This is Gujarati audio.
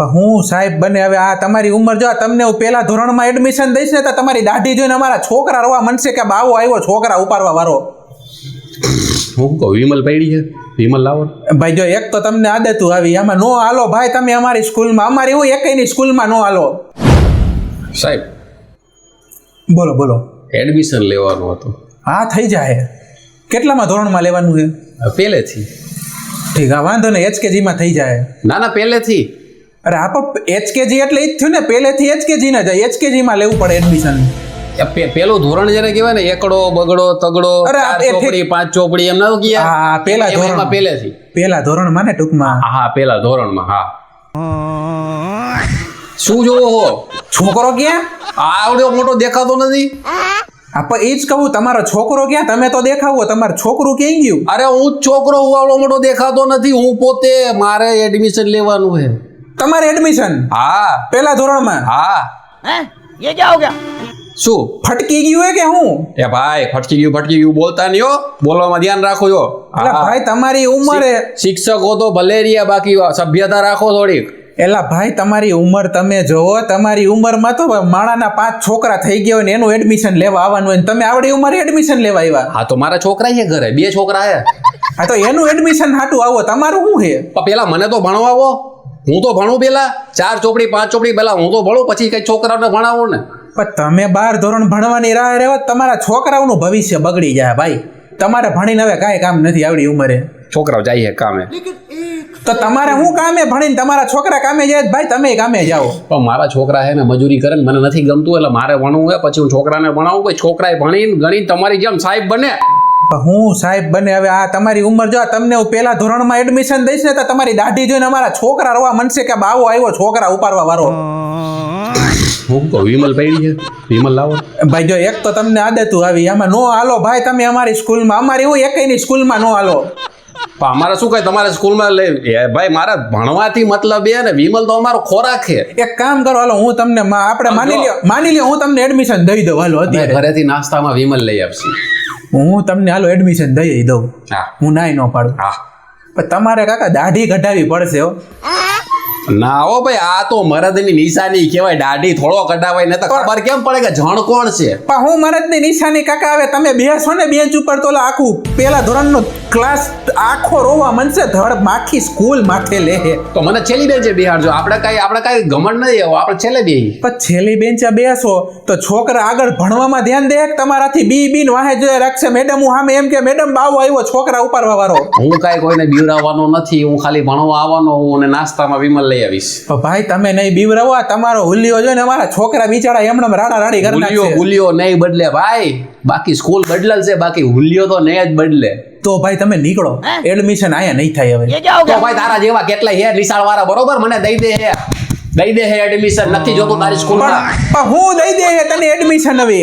હું સાહેબ બને હવે આ તમારી ઉંમર જો તમને હું પહેલા ધોરણમાં એડમિશન દઈશ ને તો તમારી દાઢી જોઈને અમારા છોકરા રવા મનશે કે બાવો આવ્યો છોકરા ઉપાડવા વાળો. હું કહું વિમલ પડી છે, વિમલ લાવો ભાઈ જો એક તો તમને આદતું આવી આમાં નો હાલો ભાઈ તમે અમારી સ્કૂલમાં અમારી હું એકઈની સ્કૂલમાં નો હાલો. સાહેબ બોલો બોલો. એડમિશન લેવાનું હતું. હા થઈ જાય. કેટલામાં ધોરણમાં લેવાનું છે? પહેલેથી. ઠીક હા વાંધો નહીં HKGમાં થઈ જાય. ના પહેલેથી. અરે આપ HKG એટલે એ જ થયું ને પહેલેથી HKG ને જાય HKGમાં લેવું પડે એડમિશન. પેલું ધોરણ જયારે કહેવાય ને એકડો બગડો તગડો ચાર ચોપડી પાંચ ચોપડી એમ ના કહે. હા પેલા ધોરણમાં પહેલેથી. પેલા ધોરણમાં ને ટૂંકમાં. હા પેલા ધોરણમાં. હા શું જોવો હો છોકરો ક્યાં? આવડો મોટો દેખાતો નથી. એ જ કહું તમારો છોકરો ક્યાં? તમે તો દેખાવો તમારું છોકરું ક્યાં ગયું? અરે હું જ છોકરો હું આવડો મોટો દેખાતો નથી. હું પોતે મારે એડમિશન લેવાનું છે. તમારે એડમિશન? હા પેલા ધોરણમાં. હા ये क्या हो गया? શું ફટકી ગયું હે કે હું? એ ભાઈ ફટકી ગયું બોલતા નહીં હો. બોલવામાં ધ્યાન રાખો છો. એટલે ભાઈ તમારી ઉંમરે શિક્ષકો તો ભલે રહ્યા બાકી સભ્યતા રાખો થોડીક. એલા ભાઈ તમારી ઉંમર તમે જોવો તમારી ઉંમરમાં તો માણાના 5 છોકરા થઈ ગયા હોય ને એનું એડમિશન લેવા આવવાનું હોય ને તમે આવડી ઉંમરે એડમિશન લેવા આવ્યા. હા તો મારા છોકરા છે ઘરે 2 છોકરા છે. હા તો એનું એડમિશન હાટું આવો તમારું શું છે? પેલા મને તો ભણવાવો. હું તો ભણું પેલા 4 ચોપડી 5 ચોપડી પેલા હું તો ભણું પછી કઈ છોકરાઓને ભણાવું ને. પણ તમે 12 ધોરણ ભણવાની રાહ રહેવા તમારા છોકરાઓનું ભવિષ્ય બગડી જાય ભાઈ. તમારે ભણીને હવે કાંઈ કામ નથી આવડી ઉંમરે. છોકરાઓ જાય છે કામે. તો તમારે હું કામે ભણીને તમારા છોકરા કામે જાય ભાઈ તમે કામે જાઓ. પણ મારા છોકરા છે ને મજૂરી કરે ને મને નથી ગમતું એટલે મારે ભણવું હોય પછી હું છોકરાને ભણાવું પછી છોકરાએ ભણીને ગણીને તમારી જેમ સાહેબ બને. હું સાહેબ બને હવે આ તમારી ઉંમર જો તમને હું પહેલા ધોરણમાં એડમિશન દઈશ ને તો તમારી દાઢી જોઈને અમારા છોકરા રવા મનશે કે બાવો આવ્યો છોકરા ઉપાડવા વાળો. હું કહું વિમલ પડી છે, વિમલ લાવો. ભાઈ જો એક તો તમને આદતું આવી આમાં નો હાલો ભાઈ તમે અમારી સ્કૂલમાં અમારી હું એકઈની સ્કૂલમાં નો હાલો. અમારે શું કઈ તમારે સ્કૂલમાં લે ભાઈ મારા ભણવાથી મતલબ એ ને વિમલ તો અમારો ખોરાક છે. એક કામ કરો હાલો હું તમને આપણે માની લ્યો હું તમને એડમિશન દઈ દઉં હાલો અત્યારે ઘરેથી નાસ્તામાં વિમલ લઈ આવશે. હું તમને હાલો એડમિશન દઈ દઉં. હું નાઈ ન પાડું. પણ તમારે કાકા દાઢી કઢાવી પડશે હો. ના હો ભાઈ આ તો મરદની નિશાની કહેવાય. દાઢી થોડો કઢાવાય ને તો ખબર કેમ પડે કે જણ કોણ છે. પણ હું મરદની નિશાની કાકા હવે તમે બેસો ને બેન્ચ ઉપર તો આખું પેલા ધોરણનો ક્લાસ આખો રોવા મનશે ધડ માખી સ્કૂલ માથે લે. તો મને છેલ્લી બેન્ચે બેહાડજો. આપણે કાંઈ ગમણ નહીં આવો આપણે છેલ્લે બેહી. પણ છેલ્લી બેન્ચે બેસો તો છોકરા આગળ ભણવામાં ધ્યાન દે તમારાથી બી વાહે જોયા રાખશે. મેડમ હું સામે એમ કે મેડમ બાવો આવ્યો છોકરા ઉપાડવા વાળો. હું કાંઈ કોઈને બીવડાવવાનો નથી. હું ખાલી ભણવા આવવાનો હું અને નાસ્તામાં વિમલ લઈ આવીશ. ભાઈ તમે નહીં બીવરાવો તમારો હુલિયો જોઈને અમારા છોકરા બિચારા એમણે રાડા રાડી કરી નાખશે. હુલિયો નહીં બદલે ભાઈ. બાકી સ્કૂલ બદલલ છે બાકી હુલિયો તો નહીં જ બદલે. તો ભાઈ તમે નીકળો એડમિશન આયા નહીં થાય હવે. તો ભાઈ તારા જેવા કેટલા હે નિશાળ વાળા બરોબર મને દઈ દે હે એડમિશન નથી જોતું તારી સ્કૂલમાં. હું દઈ દે તને એડમિશન હવે.